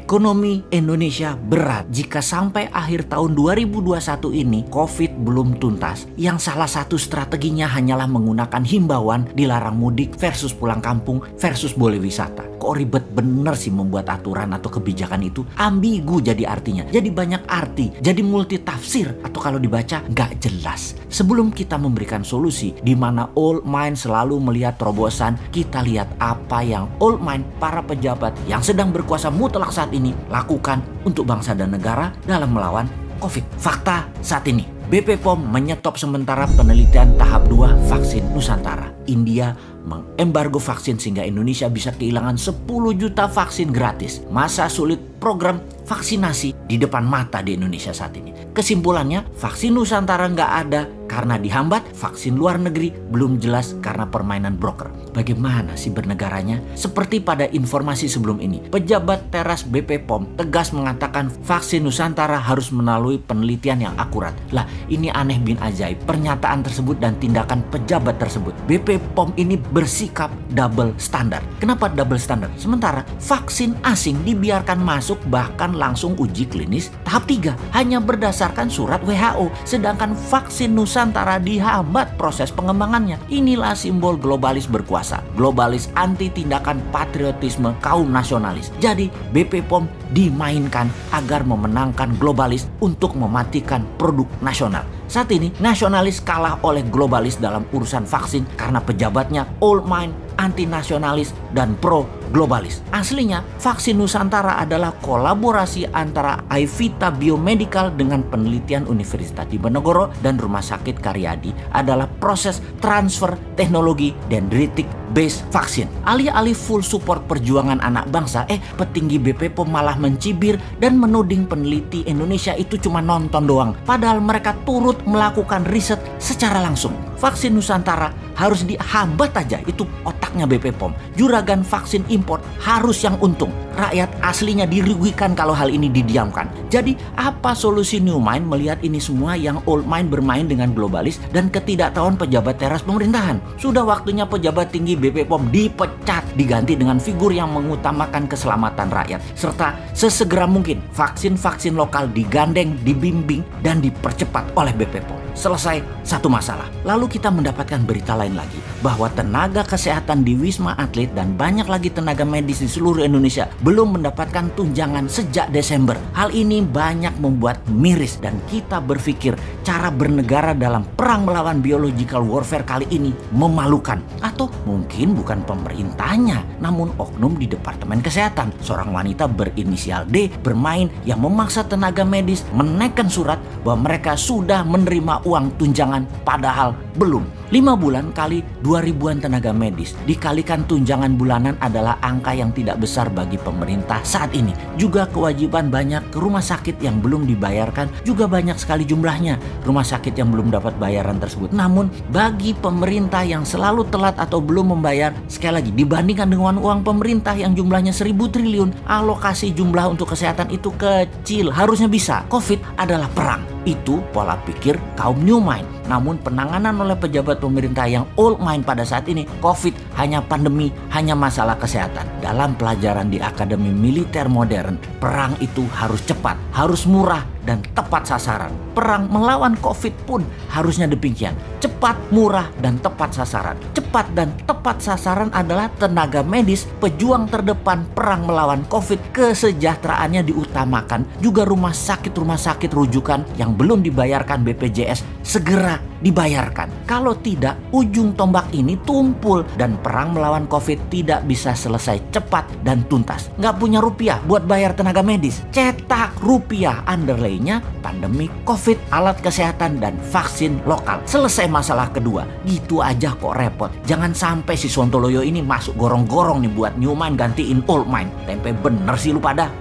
Ekonomi Indonesia berat jika sampai akhir tahun 2021 ini COVID belum tuntas. Yang salah satu strateginya hanyalah menggunakan himbauan dilarang mudik versus pulang kampung versus boleh wisata. Kok ribet bener sih membuat aturan atau kebijakan itu? Ambigu jadi artinya. Jadi banyak arti. Jadi multi tafsir. Atau kalau dibaca nggak jelas. Sebelum kita memberikan solusi di mana old mind selalu melihat terobosan, kita lihat apa yang old mind para pejabat yang sedang berkuasa mutlak saat ini lakukan untuk bangsa dan negara dalam melawan COVID. Fakta saat ini, BP POM menyetop sementara penelitian tahap 2 vaksin Nusantara. India mengembargo vaksin sehingga Indonesia bisa kehilangan 10 juta vaksin gratis. Masa sulit program vaksinasi di depan mata di Indonesia saat ini. Kesimpulannya, vaksin Nusantara nggak ada karena dihambat, vaksin luar negeri belum jelas karena permainan broker. Bagaimana sih bernegaranya? Seperti pada informasi sebelum ini, pejabat teras BP POM tegas mengatakan vaksin Nusantara harus melalui penelitian yang akurat. Lah, ini aneh bin ajaib pernyataan tersebut dan tindakan pejabat tersebut. BP POM ini bersikap double standar. Kenapa double standar? Sementara vaksin asing dibiarkan masuk bahkan langsung uji klinis tahap 3 hanya berdasarkan surat WHO, sedangkan vaksin Nusantara dihambat proses pengembangannya. Inilah simbol globalis berkuasa, globalis anti tindakan patriotisme kaum nasionalis. Jadi BP POM dimainkan agar memenangkan globalis untuk mematikan produk nasional. Saat ini nasionalis kalah oleh globalis dalam urusan vaksin karena pejabatnya old mind, anti nasionalis dan pro globalis. Aslinya vaksin Nusantara adalah kolaborasi antara Aivita Biomedical dengan penelitian Universitas Diponegoro dan Rumah Sakit Karyadi, adalah proses transfer teknologi dendritic base vaksin. Alih-alih full support perjuangan anak bangsa, petinggi BP POM malah mencibir dan menuding peneliti Indonesia itu cuma nonton doang. Padahal mereka turut melakukan riset secara langsung. Vaksin Nusantara harus dihambat aja, itu otaknya BP POM. Juragan vaksin import harus yang untung. Rakyat aslinya dirugikan kalau hal ini didiamkan. Jadi apa solusi new mind melihat ini semua yang old mind bermain dengan globalis dan ketidaktahuan pejabat teras pemerintahan? Sudah waktunya pejabat tinggi BP POM dipecat, diganti dengan figur yang mengutamakan keselamatan rakyat. Serta sesegera mungkin vaksin-vaksin lokal digandeng, dibimbing, dan dipercepat oleh BP POM. Selesai satu masalah. Lalu kita mendapatkan berita lain lagi bahwa tenaga kesehatan di Wisma Atlet dan banyak lagi tenaga medis di seluruh Indonesia belum mendapatkan tunjangan sejak Desember. Hal ini banyak membuat miris dan kita berpikir cara bernegara dalam perang melawan biological warfare kali ini memalukan. Atau mungkin bukan pemerintahnya, namun oknum di Departemen Kesehatan. Seorang wanita berinisial D bermain yang memaksa tenaga medis menaikkan surat bahwa mereka sudah menerima uang tunjangan padahal belum. 5 bulan kali 2.000-an tenaga medis dikalikan tunjangan bulanan adalah angka yang tidak besar bagi pemerintah saat ini. Juga kewajiban banyak ke rumah sakit yang belum dibayarkan juga banyak sekali jumlahnya. Rumah sakit yang belum dapat bayaran tersebut. Namun bagi pemerintah yang selalu telat atau belum membayar, sekali lagi dibandingkan dengan uang pemerintah yang jumlahnya 1.000 triliun, alokasi jumlah untuk kesehatan itu kecil. Harusnya bisa. COVID adalah perang. Itu pola pikir kaum new mind. Namun penanganan oleh pejabat pemerintah yang old mind pada saat ini, COVID hanya pandemi, hanya masalah kesehatan. Dalam pelajaran di Akademi Militer Modern, perang itu harus cepat, harus murah, dan tepat sasaran. Perang melawan COVID pun harusnya demikian. Cepat, murah, dan tepat sasaran. Cepat dan tepat sasaran adalah tenaga medis, pejuang terdepan perang melawan COVID. Kesejahteraannya diutamakan. Juga rumah sakit rujukan yang belum dibayarkan BPJS segera dibayarkan. Kalau tidak, ujung tombak ini tumpul dan perang melawan COVID tidak bisa selesai cepat dan tuntas. Nggak punya rupiah buat bayar tenaga medis. Cetak rupiah, underlay-nya pandemi COVID, alat kesehatan, dan vaksin lokal. Selesai masalah kedua. Gitu aja kok repot. Jangan sampai si Sontoloyo ini masuk gorong-gorong nih buat new mind gantiin old mind. Tempe bener sih lu pada.